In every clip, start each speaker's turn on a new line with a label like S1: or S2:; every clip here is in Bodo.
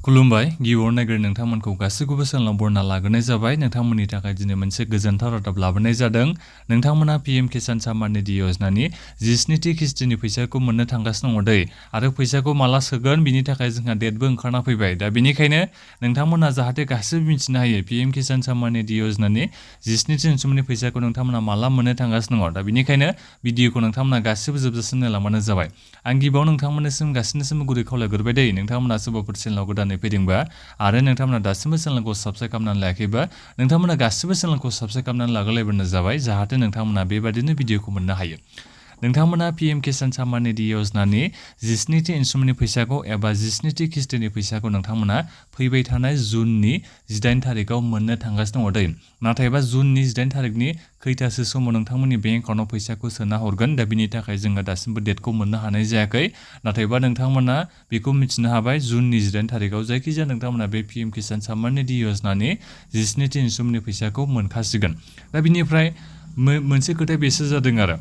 S1: खुलुमबाय गिबियाव नायग्रो नोंथांमोनखौ गासैखौबो चेनेलाव बरना लाग्रोनाय जाबाय नोंथांमोननि थाखाय दिनै मोनसे गोजोनथाव रादाब लाबोनाय जादों नोंथांमोना पीएम किसान सम्मान निधि योजनानि 17थि किस्तिनि फैसाखौ मोननो थांगासिनो दङ दै आरो फैसाखौ माला सोगोन बिनि थाखाय जोंहा डेटबो ओंखारना फैबाय दा बेनिखायनो नोंथांमोना जाहाथे गासैबो मिथिनो हायो पीएम किसान सम्मान निधि योजनानि 17थि अनसुंथाइनि फैसाखौ नोंथांमोना माला मोननो थांगासिनो दङ दा बेनिखायनो भिडिअखौ नोंथांमोना गासैबो जोबजासिम नायलांबानो जाबाय आं गिबियाव नोंथांमोननिसिम गासैनिसिम गुरै खावलायग्रोबाय दै नोंथांमोना सोरबाफोर चेनेलाव गोदानै फैदोंबा आरो नोंथांमोना दासिमबो चेनेलखौ साबस्क्राइब खालामनानै लायाखैबा नोंथांमोना गासिबो चेनेलखौ साबस्क्राइब खालामनानै लाग्रोलायबानो जाबाय जाहाथे नोंथांमोना बेबादिनो भिडिअखौ मोननो हायो नोंथांमोना पीएम किसान सम्मान निधि योजनानि 17थि इनस्टलमेन्टनि फैसाखौ एबा 17थि किस्तिनि फैसाखौ नोंथांमोना फैबाय थानाय जुननि 18 थारिखआव मोननो थांगासिनो दङ दै नाथायबा जुननि 18 थारिखनि खैथासो समाव नोंथांमोननि बेंक एकाउन्टआव फैसाखौ सोना हरगोन दा बिनि थाखाय जोङो दासिमबो डेटखौ मोननो हानाय जायाखै नाथायबा नोंथांमोना बेखौ मिथिनो हाबाय जुननि 18 थारिखआव जायखिजाया नोंथांमोना बे पीएम किसान सम्मान निधि योजनानि 17थि इनस्टलमेन्टनि फैसाखौ मोनखासिगोन दा बिनिफ्राय मोनसे खोथाया बेसो जादों आरो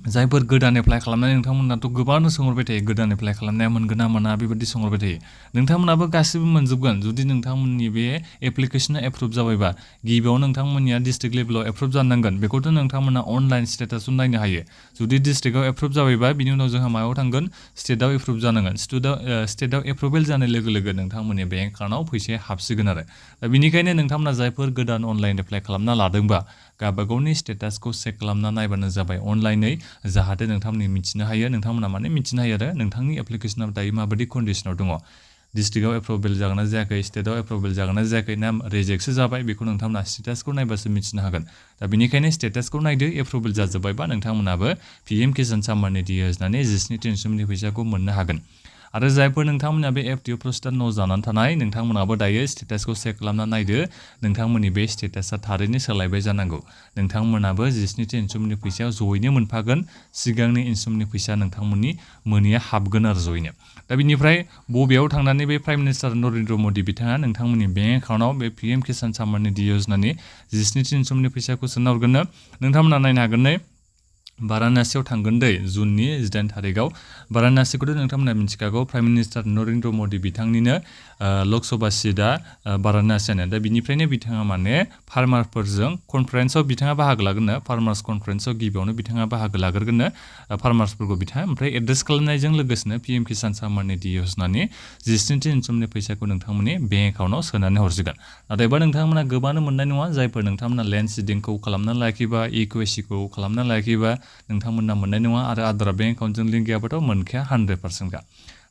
S1: जायफोर गोदान एप्लाइ खालामनाय नोंथांमोनाथ' गोबां सोंहरबाय थायो गोदान एप्लाइ खालामनाया मोनगोन ना मोना बेबायदि सोंहरबाय थायो नोंथांमोनाबो गासिबो मोनजोबगोन जुदि नोंथांमोननि बे एप्लिकेशना एप्रुभ जाबायबा गिबियाव नोंथांमोननिया डिस्ट्रिक्ट लेभेलाव एप्रुभ जानांगोन बेखौथ' नोंथांमोना अनलाइन स्टेटासआव नायनो हायो जुदि डिस्ट्रिक्टआव एप्रुभ जाबायबा बिनि उनाव जोंहा मायाव थांगोन स्टेटआव एप्रुभ जानांगोन स्टेटआव एप्रुभेल जानाय लोगो लोगो नोंथांमोननि बेंक एकाउन्टआव फैसाया हाबसिगोन आरो दा बेनिखायनो नोंथांमोना जायफोर गोदान अनलाइन एप्लाइ खालामना लादोंबा गावबागावनि स्टेटासखौ चेक खालामना नायबानो जाबाय अनलाइनै जाहाथे नोंथांमोननि मिथिनो हायो नोंथांमोना माने मिथिनो हायो आरो नोंथांनि एप्लिकेशना दायो माबायदि कन्डिशनाव दङ डिस्ट्रिक्टआव एप्रुभेल जागोन ना जायाखै स्टेटआव एप्रुभेल जागोन ना जायाखै ना रिजेक्टसो जाबाय बेखौ नोंथांमोना स्टेटासखौ नायबासो मिथिनो हागोन दा बेनिखायनो स्टेटासखौ नायदो एप्रुभेल जाजोब्बायबा नोंथांमोनाबो पीएम किसान सम्मान निधि योजनानि 17थि इनस्टलमेन्टनि फैसाखौ मोननो हागोन आरो जायफोर नोंथांमोना बे एफटिअ प्रस्टार न' जानानै थानाय नोंथांमोनाबो दायो स्टेटासखौ चेक खालामना नायदो नोंथांमोननि बे स्टेटासा थारैनो सोलायबाय जानांगौ नोंथांमोनाबो 17थि इनस्टलमेन्टनि फैसायाव जयैनो मोनफागोन सिगांनि इनस्टलमेन्टनि फैसा नोंथांमोननि मोनैया हाबगोन आरो जयैनो दा बिनिफ्राय बबेयाव थांनानै बे प्राइम मिनिस्टार नरेन्द्र मदि बिथाङा नोंथांमोननि बेंक एकाउन्टआव बे पीएम किसान सम्मान निधि योजनानि 17थि इनस्टलमेन्टनि फैसाखौ सोना हरगोननो नोंथांमोना नायनो हागोन नै वाराणसियाव थांगोन दै जुननि 18 थारिखआव वाराणसिखौथ' नोंथांमोना मिथिखागौ प्राइम मिनिस्टार नरेन्द्र मदि बिथांनिनो लकसभा सिटआ वाराणसियानो दा बिनिफ्रायनो बिथाङा माने फार्मारफोरजों कनफारेन्सआव बिथाङा बाहागो लागोननो फार्मार्स कनफारेन्सआव गिबियावनो बिथाङा बाहागो लाग्रोगोननो फार्मार्सफोरखौ बिथाङा ओमफ्राय एड्रेस खालामनायजों लोगोसेनो पीएम किसान सम्मान निधि योजनानि 17थि इनस्टलमेन्टनि फैसाखौ नोंथांमोननि बेंक एकाउन्टआव सोनानै हरसिगोन नाथायबा नोंथांमोना गोबानो मोननाय नङा जायफोर नोंथांमोना लेन्ड सिडिंखौ खालामना लायाखैबा इक्वेसिखौ खालामना लायाखैबा नोंथांमोना मोननाय नङा आरो आदारा बेंक एकाउन्टजों लिंक गैयाबाथ' मोनखाया 100%खा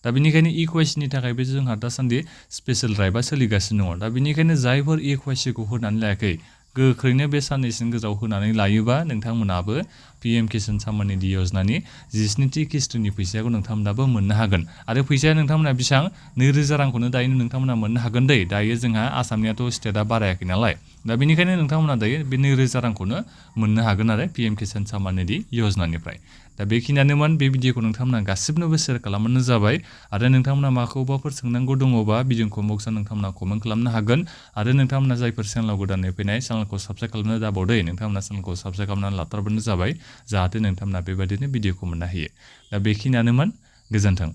S1: दा बेनिखायनो इक्वेसिनि थाखायबो जोंहा दासान्दि स्पेशेल ड्राइभआ सोलिगासिनो दङ दा बेनिखायनो जायफोर इक्वेसिखौ होनानै लायाखै गोख्रैनो बे साननैसोनि गेजेराव होनानै लायोबा नोंथांमोनाबो पीएम किसान सम्मान निधि योजनानि 17थि किस्तिनि फैसाखौ नोंथांमोनाबो मोननो हागोन आरो फैसाया नोंथांमोना बेसेबां 2000 रांखौनो दायो नोंथांमोना मोननो हागोन दै दायो जोंहा आसामनियाथ' स्टेटआ बारायाखै नालाय दा बेनिखायनो नोंथांमोना दायो बे 2000 रांखौनो मोननो हागोन आरो पीएम किसान सम्मान निधि योजनानिफ्राय दा बेखिनियानोमोन बे भिडिअखौ नोंथांमोना गासिबनोबो शेयार खालामबानो जाबाय आरो नोंथांमोना माखौबाफोर सोंनांगौ दङबा भिडिअखौ बक्सआव नोंथांमोना कमेन्ट खालामनो हागोन आरो नोंथांमोना जायफोर चेनेलाव गोदानै फैनाय चेनेलखौ साबस्क्राइब खालामनो दाबावदो नोंथांमोना चेनेलखौ साबस्क्राइब खालामनानै लाथारबानो जाबाय जाहाथे नोंथांमोना बेबायदिनो भिडिअखौ मोननो हायो दा बेखिनियानोमोन गोजोन्थों